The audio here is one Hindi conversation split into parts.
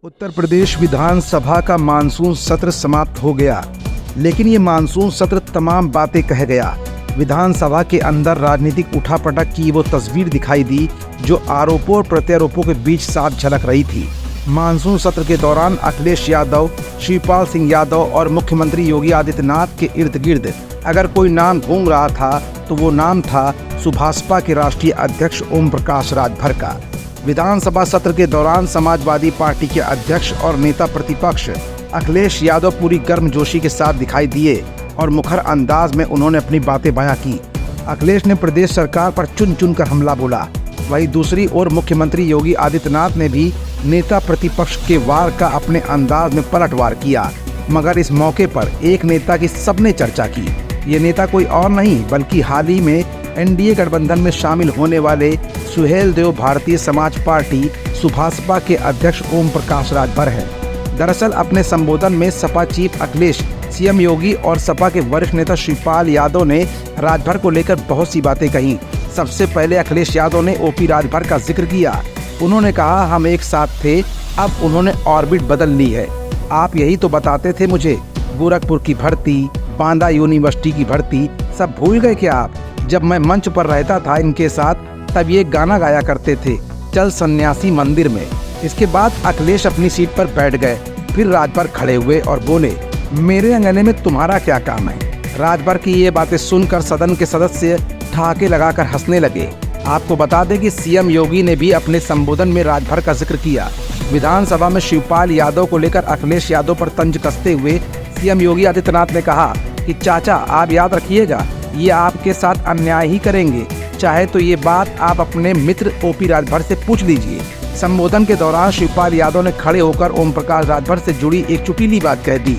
उत्तर प्रदेश विधानसभा का मानसून सत्र समाप्त हो गया, लेकिन ये मानसून सत्र तमाम बातें कह गया। विधानसभा के अंदर राजनीतिक उठापटक की वो तस्वीर दिखाई दी जो आरोपों और प्रत्यारोपों के बीच साफ झलक रही थी। मानसून सत्र के दौरान अखिलेश यादव, शिवपाल सिंह यादव और मुख्यमंत्री योगी आदित्यनाथ के इर्द गिर्द अगर कोई नाम घूम रहा था तो वो नाम था सुभाषपा के राष्ट्रीय अध्यक्ष ओम प्रकाश राजभर का। विधानसभा सत्र के दौरान समाजवादी पार्टी के अध्यक्ष और नेता प्रतिपक्ष अखिलेश यादव पूरी गर्मजोशी के साथ दिखाई दिए और मुखर अंदाज में उन्होंने अपनी बातें बयां की। अखिलेश ने प्रदेश सरकार पर चुन चुन कर हमला बोला। वहीं दूसरी ओर मुख्यमंत्री योगी आदित्यनाथ ने भी नेता प्रतिपक्ष के वार का अपने अंदाज में पलटवार किया। मगर इस मौके पर एक नेता की सबने चर्चा की। ये नेता कोई और नहीं बल्कि हाल ही में एनडीए गठबंधन में शामिल होने वाले सुहेलदेव भारतीय समाज पार्टी सुभाषपा के अध्यक्ष ओम प्रकाश राजभर हैं। दरअसल अपने संबोधन में सपा चीफ अखिलेश, सीएम योगी और सपा के वरिष्ठ नेता शिवपाल यादव ने राजभर को लेकर बहुत सी बातें कही। सबसे पहले अखिलेश यादव ने ओपी राजभर का जिक्र किया। उन्होंने कहा हम एक साथ थे, अब उन्होंने ऑर्बिट बदल ली है। आप यही तो बताते थे मुझे, गोरखपुर की भर्ती, बांदा यूनिवर्सिटी की भर्ती सब भूल गए क्या आप? जब मैं मंच पर रहता था इनके साथ तब ये गाना गाया करते थे, चल सन्यासी मंदिर में। इसके बाद अखिलेश अपनी सीट पर बैठ गए। फिर राजभर खड़े हुए और बोले, मेरे अंगने में तुम्हारा क्या काम है? राजभर की ये बातें सुनकर सदन के सदस्य ठहाके लगाकर हंसने लगे। आपको बता दें कि सीएम योगी ने भी अपने संबोधन में राजभर का जिक्र किया। विधानसभा में शिवपाल यादव को लेकर अखिलेश यादव पर तंज कसते हुए सीएम योगी आदित्यनाथ ने कहा कि चाचा आप याद रखिएगा, ये आपके साथ अन्याय ही करेंगे, चाहे तो ये बात आप अपने मित्र ओपी राजभर से पूछ लीजिए। संबोधन के दौरान शिवपाल यादव ने खड़े होकर ओम प्रकाश राजभर से जुड़ी एक चुटीली बात कह दी।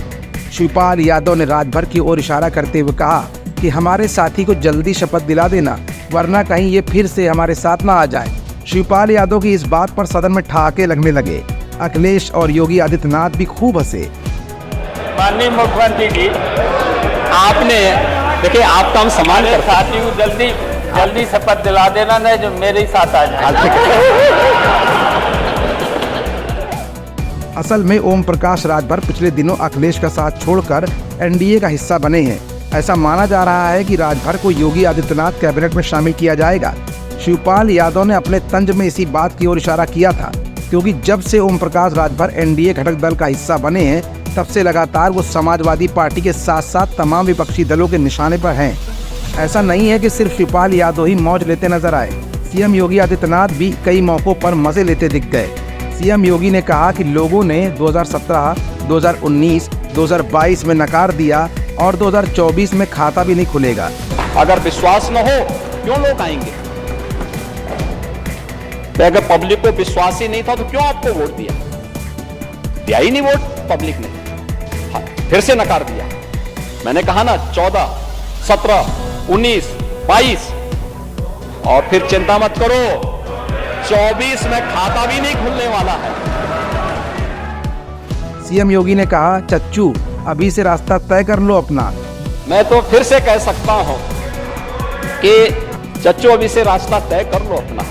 शिवपाल यादव ने राजभर की ओर इशारा करते हुए कहा कि हमारे साथी को जल्दी शपथ दिला देना, वरना कहीं ये फिर से हमारे साथ ना आ जाए। शिवपाल यादव की इस बात पर सदन में ठहाके लगने लगे। अखिलेश और योगी आदित्यनाथ भी खूब हंसे। माननीय मुख्यमंत्री जी, आपने देखिए आपका हम सम्मान करते हैं। साथी को जल्दी शपथ दिला देना, नहीं जो मेरे साथ आ जाए। असल में ओम प्रकाश राजभर पिछले दिनों अखिलेश का साथ छोड़कर एनडीए का हिस्सा बने हैं। ऐसा माना जा रहा है कि राजभर को योगी आदित्यनाथ कैबिनेट में शामिल किया जाएगा। शिवपाल यादव ने अपने तंज में इसी बात की ओर इशारा किया था, क्योंकि जब से ओम प्रकाश राजभर एनडीए घटक दल का हिस्सा बने हैं तब से लगातार वो समाजवादी पार्टी के साथ साथ तमाम विपक्षी दलों के निशाने पर हैं। ऐसा नहीं है कि सिर्फ शिवपाल यादव ही मौज लेते नजर आए। सीएम योगी आदित्यनाथ भी कई मौकों पर मजे लेते दिख गए। सीएम योगी ने कहा कि लोगों ने 2017, 2019, 2022 में नकार दिया और 2024 में खाता भी नहीं खुलेगा। अगर विश्वास न हो क्यों लोग आएंगे? तो अगर पब्लिक को विश्वास ही नहीं था तो क्यों आपको वोट दिया? दिया ही नहीं वोट पब्लिक ने, फिर से नकार दिया। मैंने कहा ना 14, 17, 19, 22 और फिर चिंता मत करो 24 में खाता भी नहीं खुलने वाला है। सीएम योगी ने कहा चच्चू अभी से रास्ता तय कर लो अपना। मैं तो फिर से कह सकता हूं कि चच्चू अभी से रास्ता तय कर लो अपना।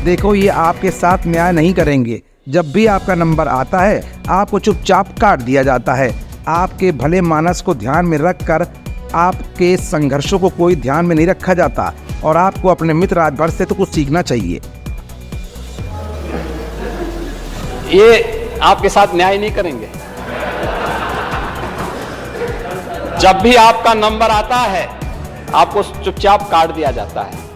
देखो ये आपके साथ न्याय नहीं करेंगे। जब भी आपका नंबर आता है आपको चुपचाप काट दिया जाता है। आपके भले मानस को ध्यान में रखकर आपके संघर्षों को कोई ध्यान में नहीं रखा जाता और आपको अपने मित्र राजभर से तो कुछ सीखना चाहिए। ये आपके साथ न्याय नहीं करेंगे। जब भी आपका नंबर आता है आपको चुपचाप काट दिया जाता है।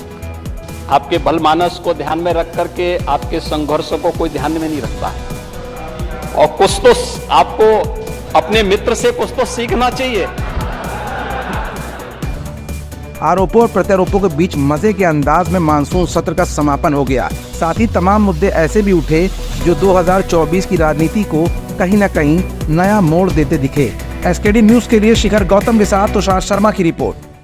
आपके बलमानस को ध्यान में रख करके आपके संघर्षों को कोई ध्यान में नहीं रखता है। और कुछ तो आपको अपने मित्र से कुछ तो सीखना चाहिए। आरोपों और प्रत्यारोपों के बीच मजे के अंदाज में मानसून सत्र का समापन हो गया। साथ ही तमाम मुद्दे ऐसे भी उठे जो 2024 की राजनीति को कहीं न कहीं नया मोड़ देते दिखे। एसकेडी न्यूज के लिए शिखर गौतम के साथ तुषार शर्मा की रिपोर्ट।